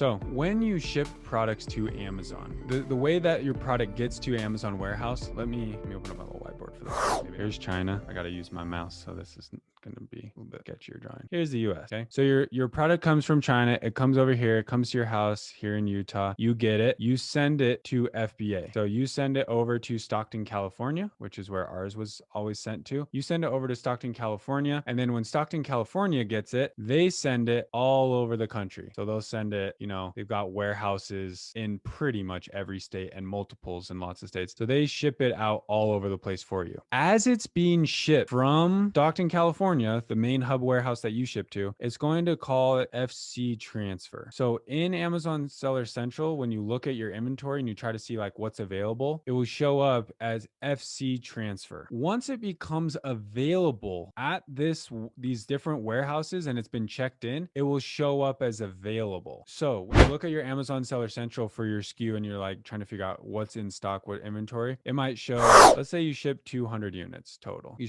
So when you ship products to Amazon, the way that your product gets to Amazon warehouse, let me open up my little whiteboard for this. Here's China. I got to use my mouse, so this is going to be a little bit sketchier drawing. Here's the US. Okay. So your product comes from China. It comes over here. It comes to your house here in Utah. You get it. You send it to FBA. So you send it over to Stockton, California, which is where ours was always sent to. You send it over to Stockton, California. And then when Stockton, California gets it, they send it all over the country. So they'll send it, they've got warehouses in pretty much every state and multiples in lots of states. So they ship it out all over the place for you. As it's being shipped from Stockton, California, the main hub warehouse that you ship to, it's going to call it FC transfer. So in Amazon Seller Central, when you look at your inventory and you try to see like what's available, it will show up as FC transfer. Once it becomes available at these different warehouses and it's been checked in, it will show up as available. So when you look at your Amazon Seller Central for your SKU and you're like trying to figure out what's in stock, what inventory, it might show, let's say you ship 200 units total. You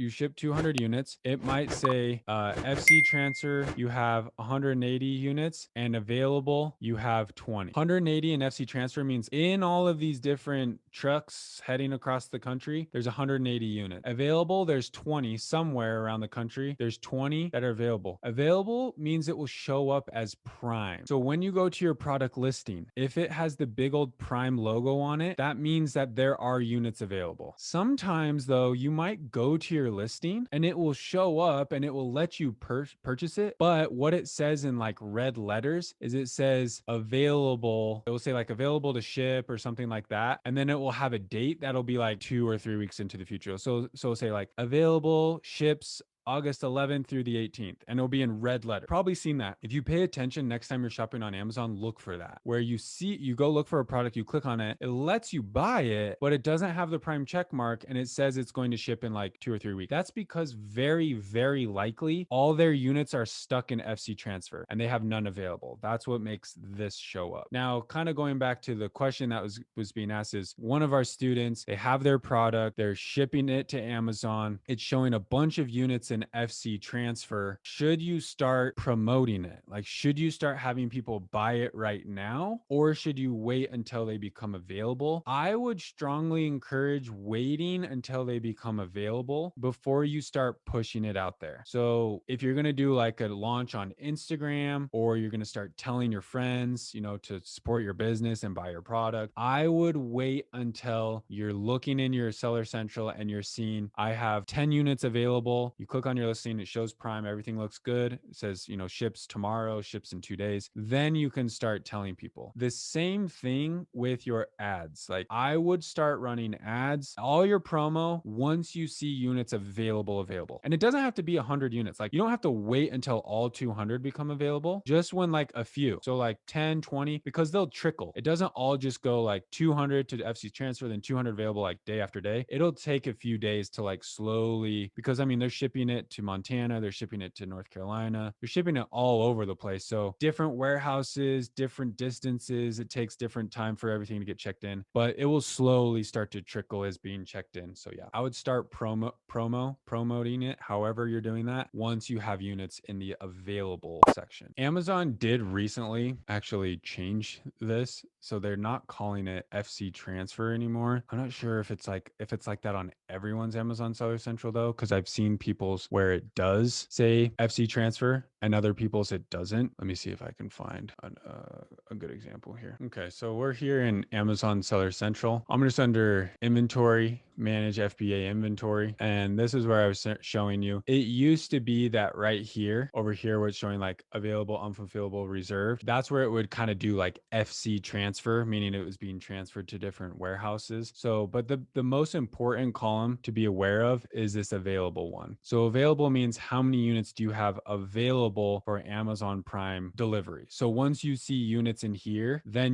ship 200 units. It might say FC transfer, you have 180 units, and available, you have 20. 180 in FC transfer means in all of these different trucks heading across the country, there's 180 units. Available, there's 20 somewhere around the country. There's 20 that are available. Available means it will show up as Prime. So when you go to your product listing, if it has the big old Prime logo on it, that means that there are units available. Sometimes though, you might go to your listing and it will show up and it will let you purchase it. But what it says in like red letters is it says available. It will say like available to ship or something like that. And then it will have a date that'll be like 2 or 3 weeks into the future. So say like available ships August 11th through the 18th, and it'll be in red letter. Probably seen that. If you pay attention next time you're shopping on Amazon, look for that. Where you go look for a product, you click on it, it lets you buy it, but it doesn't have the Prime check mark and it says it's going to ship in like 2 or 3 weeks. That's because very, very likely all their units are stuck in FC transfer and they have none available. That's what makes this show up. Now, kind of going back to the question that was being asked is one of our students, they have their product, they're shipping it to Amazon. It's showing a bunch of units in FC transfer. Should you start promoting it? Like, should you start having people buy it right now, or should you wait until they become available? I would strongly encourage waiting until they become available before you start pushing it out there. So if you're going to do like a launch on Instagram, or you're going to start telling your friends, to support your business and buy your product, I would wait until you're looking in your Seller Central and you're seeing, I have 10 units available. You click on your listing, it shows Prime, everything looks good. It says, ships tomorrow, ships in 2 days. Then you can start telling people. The same thing with your ads. Like, I would start running ads, all your promo, once you see units available. And it doesn't have to be 100 units. Like, you don't have to wait until all 200 become available. Just when like a few. So like 10, 20, because they'll trickle. It doesn't all just go like 200 to FC transfer, then 200 available like day after day. It'll take a few days to like slowly, because they're shipping it to Montana, they're shipping it to North Carolina, they're shipping it all over the place. So different warehouses, different distances, it takes different time for everything to get checked in, but it will slowly start to trickle as being checked in. So yeah, I would start promoting it, however you're doing that, once you have units in the available section. Amazon did recently actually change this, so they're not calling it FC transfer anymore. I'm not sure if it's like that on everyone's Amazon Seller Central though, because I've seen people's where it does say FC transfer and other people's it doesn't. Let me see if I can find a good example here. Okay, so we're here in Amazon Seller Central. I'm just under inventory, manage FBA inventory, and this is where I was showing you. It used to be that right here, over here, where it's showing like available, unfulfillable, reserved. That's where it would kind of do like FC transfer, meaning it was being transferred to different warehouses. So, but the most important column to be aware of is this available one. So available means how many units do you have available for Amazon Prime delivery. So once you see units in here, then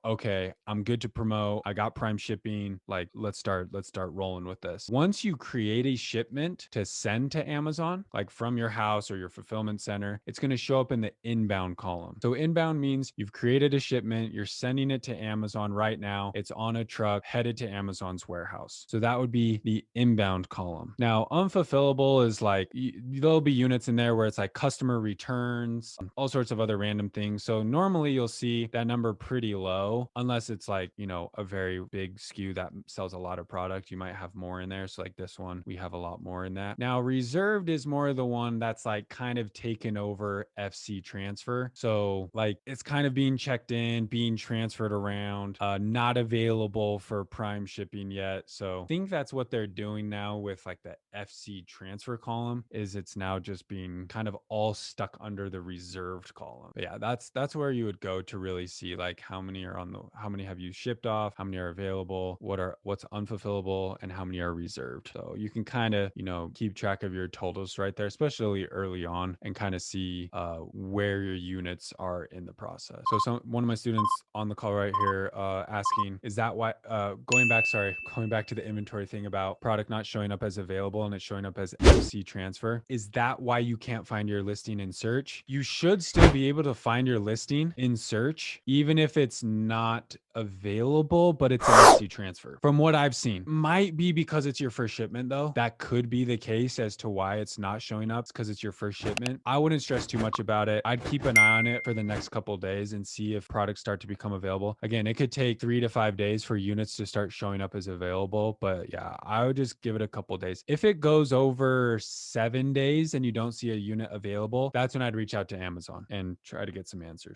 okay, I'm good to promote. I got Prime shipping. Like, let's start rolling with this. Once you create a shipment to send to Amazon, like from your house or your fulfillment center, it's going to show up in the inbound column. So inbound means you've created a shipment, you're sending it to Amazon right now. It's on a truck headed to Amazon's warehouse. So that would be the inbound column. Now, unfulfillable is like there'll be units in there where it's like customer returns, all sorts of other random things. So normally you'll see that number pretty low unless it's like, a very big SKU that sells a lot of product. You might have more in there. So like this one, we have a lot more in that. Now reserved is more the one that's like kind of taken over FC transfer. So like it's kind of being checked in, being transferred around, not available for prime shipping yet. So I think that's what they're doing now with like the FC transfer column, is it's now just being kind of all stuck under the reserved column. But yeah, that's where you would go to really see like how many have you shipped off, how many are available, what's unfulfillable, and how many are reserved. So you can kind of, keep track of your totals right there, especially early on, and kind of see where your units are in the process. So one of my students on the call right here asking, is that why going back to the inventory thing about product not showing up as available and it's showing up as FC transfer, is that why you can't find your listing in search? You should still be able to find your listing in search even if it's not available, but it's an FC transfer from what I've seen. Might be because it's your first shipment though. That could be the case as to why it's not showing up, because it's your first shipment. I wouldn't stress too much about it. I'd keep an eye on it for the next couple of days and see if products start to become available. Again, it could take 3 to 5 days for units to start showing up as available, but yeah, I would just give it a couple of days. If it goes over 7 days and you don't see a unit available, that's when I'd reach out to Amazon and try to get some answers.